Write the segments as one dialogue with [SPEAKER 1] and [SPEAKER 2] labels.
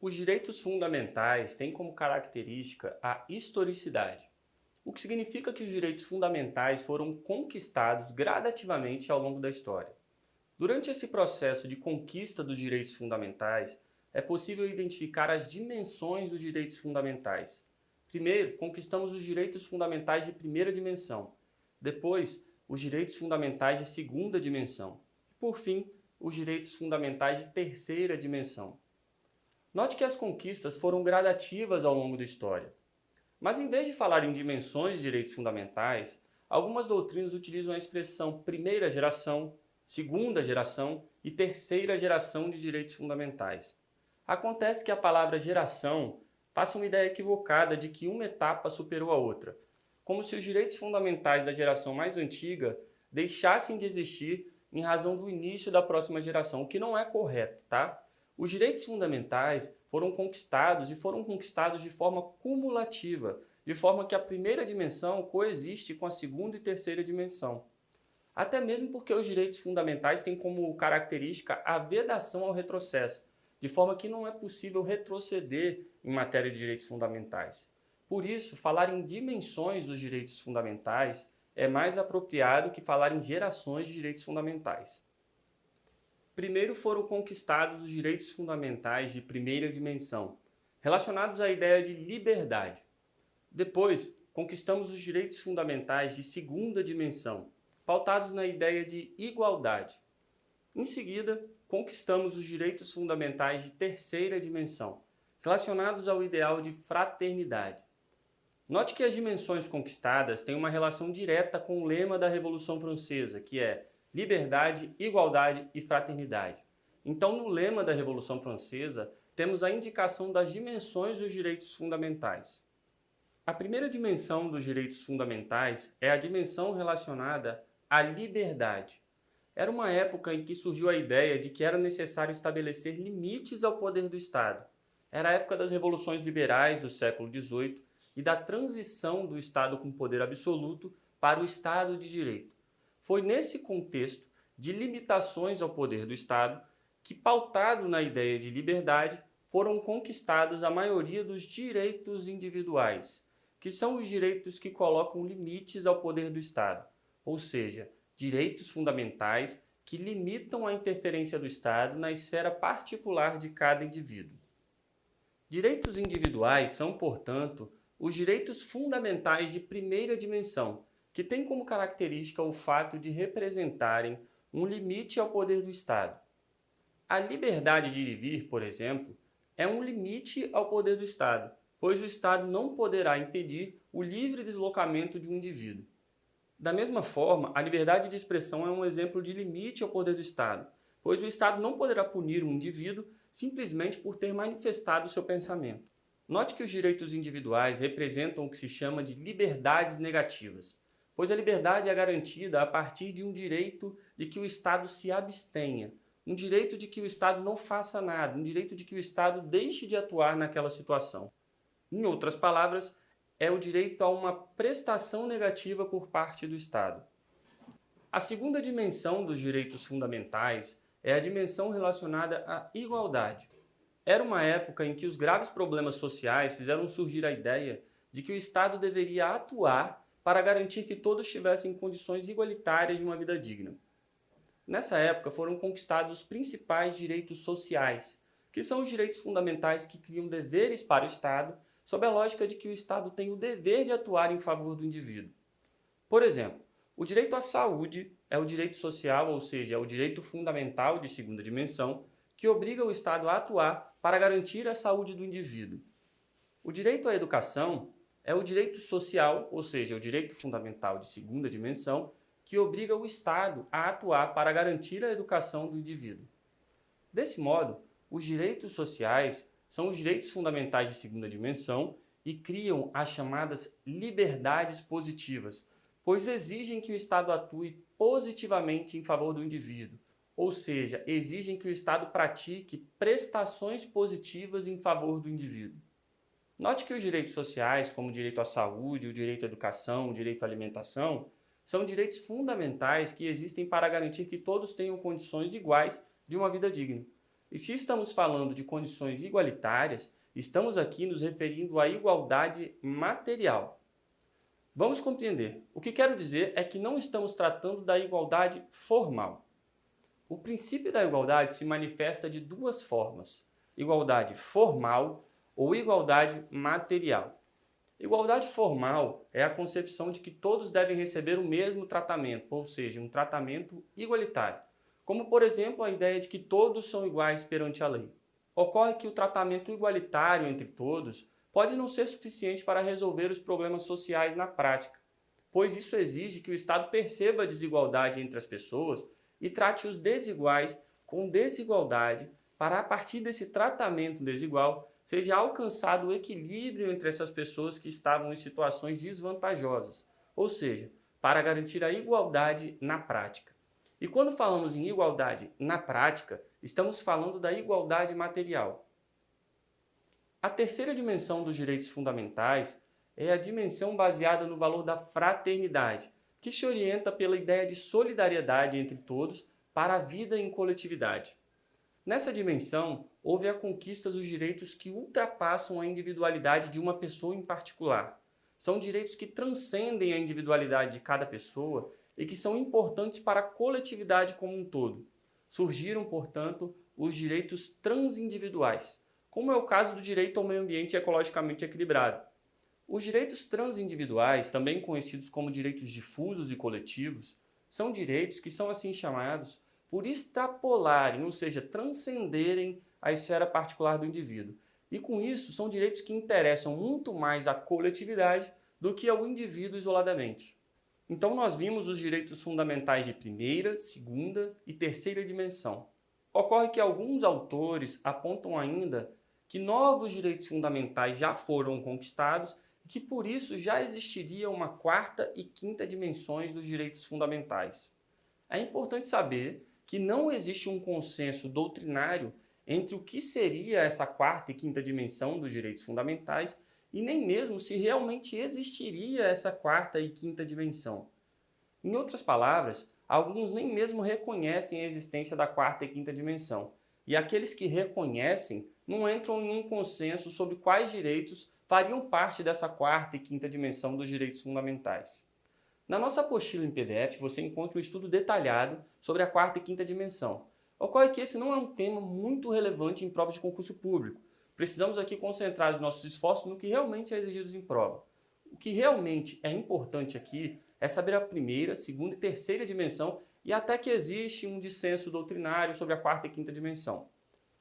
[SPEAKER 1] Os direitos fundamentais têm como característica a historicidade, o que significa que os direitos fundamentais foram conquistados gradativamente ao longo da história. Durante esse processo de conquista dos direitos fundamentais, é possível identificar as dimensões dos direitos fundamentais. Primeiro, conquistamos os direitos fundamentais de primeira dimensão. Depois, os direitos fundamentais de segunda dimensão. E, por fim, os direitos fundamentais de terceira dimensão. Note que as conquistas foram gradativas ao longo da história. Mas em vez de falar em dimensões de direitos fundamentais, algumas doutrinas utilizam a expressão primeira geração, segunda geração e terceira geração de direitos fundamentais. Acontece que a palavra geração passa uma ideia equivocada de que uma etapa superou a outra, como se os direitos fundamentais da geração mais antiga deixassem de existir em razão do início da próxima geração, o que não é correto, tá? Os direitos fundamentais foram conquistados de forma cumulativa, de forma que a primeira dimensão coexiste com a segunda e terceira dimensão. Até mesmo porque os direitos fundamentais têm como característica a vedação ao retrocesso, de forma que não é possível retroceder em matéria de direitos fundamentais. Por isso, falar em dimensões dos direitos fundamentais é mais apropriado que falar em gerações de direitos fundamentais. Primeiro foram conquistados os direitos fundamentais de primeira dimensão, relacionados à ideia de liberdade. Depois, conquistamos os direitos fundamentais de segunda dimensão, pautados na ideia de igualdade. Em seguida, conquistamos os direitos fundamentais de terceira dimensão, relacionados ao ideal de fraternidade. Note que as dimensões conquistadas têm uma relação direta com o lema da Revolução Francesa, que é liberdade, igualdade e fraternidade. Então, no lema da Revolução Francesa, temos a indicação das dimensões dos direitos fundamentais. A primeira dimensão dos direitos fundamentais é a dimensão relacionada à liberdade. Era uma época em que surgiu a ideia de que era necessário estabelecer limites ao poder do Estado. Era a época das revoluções liberais do século XVIII e da transição do Estado com poder absoluto para o Estado de Direito. Foi nesse contexto de limitações ao poder do Estado que, pautado na ideia de liberdade, foram conquistados a maioria dos direitos individuais, que são os direitos que colocam limites ao poder do Estado, ou seja, direitos fundamentais que limitam a interferência do Estado na esfera particular de cada indivíduo. Direitos individuais são, portanto, os direitos fundamentais de primeira dimensão, que têm como característica o fato de representarem um limite ao poder do Estado. A liberdade de ir e vir, por exemplo, é um limite ao poder do Estado, pois o Estado não poderá impedir o livre deslocamento de um indivíduo. Da mesma forma, a liberdade de expressão é um exemplo de limite ao poder do Estado, pois o Estado não poderá punir um indivíduo simplesmente por ter manifestado seu pensamento. Note que os direitos individuais representam o que se chama de liberdades negativas, pois a liberdade é garantida a partir de um direito de que o Estado se abstenha, um direito de que o Estado não faça nada, um direito de que o Estado deixe de atuar naquela situação. Em outras palavras, é o direito a uma prestação negativa por parte do Estado. A segunda dimensão dos direitos fundamentais é a dimensão relacionada à igualdade. Era uma época em que os graves problemas sociais fizeram surgir a ideia de que o Estado deveria atuar para garantir que todos tivessem condições igualitárias de uma vida digna. Nessa época foram conquistados os principais direitos sociais, que são os direitos fundamentais que criam deveres para o Estado, sob a lógica de que o Estado tem o dever de atuar em favor do indivíduo. Por exemplo, o direito à saúde é o direito social, ou seja, é o direito fundamental de segunda dimensão, que obriga o Estado a atuar para garantir a saúde do indivíduo. O direito à educação é o direito social, ou seja, o direito fundamental de segunda dimensão, que obriga o Estado a atuar para garantir a educação do indivíduo. Desse modo, os direitos sociais são os direitos fundamentais de segunda dimensão e criam as chamadas liberdades positivas, pois exigem que o Estado atue positivamente em favor do indivíduo, ou seja, exigem que o Estado pratique prestações positivas em favor do indivíduo. Note que os direitos sociais, como o direito à saúde, o direito à educação, o direito à alimentação, são direitos fundamentais que existem para garantir que todos tenham condições iguais de uma vida digna. E se estamos falando de condições igualitárias, estamos aqui nos referindo à igualdade material. Vamos compreender. O que quero dizer é que não estamos tratando da igualdade formal. O princípio da igualdade se manifesta de duas formas: igualdade formal ou igualdade material. Igualdade formal é a concepção de que todos devem receber o mesmo tratamento, ou seja, um tratamento igualitário, como, por exemplo, a ideia de que todos são iguais perante a lei. Ocorre que o tratamento igualitário entre todos pode não ser suficiente para resolver os problemas sociais na prática, pois isso exige que o Estado perceba a desigualdade entre as pessoas e trate os desiguais com desigualdade para, a partir desse tratamento desigual, seja alcançado o equilíbrio entre essas pessoas que estavam em situações desvantajosas, ou seja, para garantir a igualdade na prática. E quando falamos em igualdade na prática, estamos falando da igualdade material. A terceira dimensão dos direitos fundamentais é a dimensão baseada no valor da fraternidade, que se orienta pela ideia de solidariedade entre todos para a vida em coletividade. Nessa dimensão, houve a conquista dos direitos que ultrapassam a individualidade de uma pessoa em particular. São direitos que transcendem a individualidade de cada pessoa e que são importantes para a coletividade como um todo. Surgiram, portanto, os direitos transindividuais, como é o caso do direito ao meio ambiente ecologicamente equilibrado. Os direitos transindividuais, também conhecidos como direitos difusos e coletivos, são direitos que são assim chamados por extrapolarem, ou seja, transcenderem a esfera particular do indivíduo. E com isso, são direitos que interessam muito mais à coletividade do que ao indivíduo isoladamente. Então nós vimos os direitos fundamentais de primeira, segunda e terceira dimensão. Ocorre que alguns autores apontam ainda que novos direitos fundamentais já foram conquistados e que por isso já existiria uma quarta e quinta dimensões dos direitos fundamentais. É importante saber que não existe um consenso doutrinário entre o que seria essa quarta e quinta dimensão dos direitos fundamentais e nem mesmo se realmente existiria essa quarta e quinta dimensão. Em outras palavras, alguns nem mesmo reconhecem a existência da quarta e quinta dimensão, e aqueles que reconhecem não entram em um consenso sobre quais direitos fariam parte dessa quarta e quinta dimensão dos direitos fundamentais. Na nossa apostila em PDF, você encontra um estudo detalhado sobre a quarta e quinta dimensão. Ocorre que esse não é um tema muito relevante em provas de concurso público. Precisamos aqui concentrar os nossos esforços no que realmente é exigido em prova. O que realmente é importante aqui é saber a primeira, segunda e terceira dimensão e até que existe um dissenso doutrinário sobre a quarta e quinta dimensão.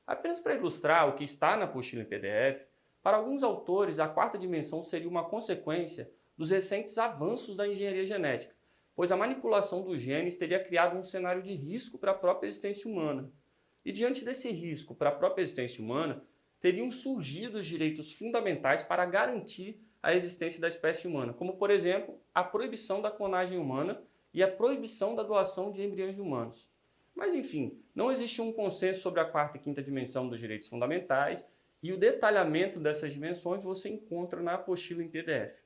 [SPEAKER 1] Apenas para ilustrar o que está na apostila em PDF, para alguns autores a quarta dimensão seria uma consequência dos recentes avanços da engenharia genética, pois a manipulação dos genes teria criado um cenário de risco para a própria existência humana. E diante desse risco para a própria existência humana, teriam surgido os direitos fundamentais para garantir a existência da espécie humana, como, por exemplo, a proibição da clonagem humana e a proibição da doação de embriões humanos. Mas, enfim, não existe um consenso sobre a quarta e quinta dimensão dos direitos fundamentais e o detalhamento dessas dimensões você encontra na apostila em PDF.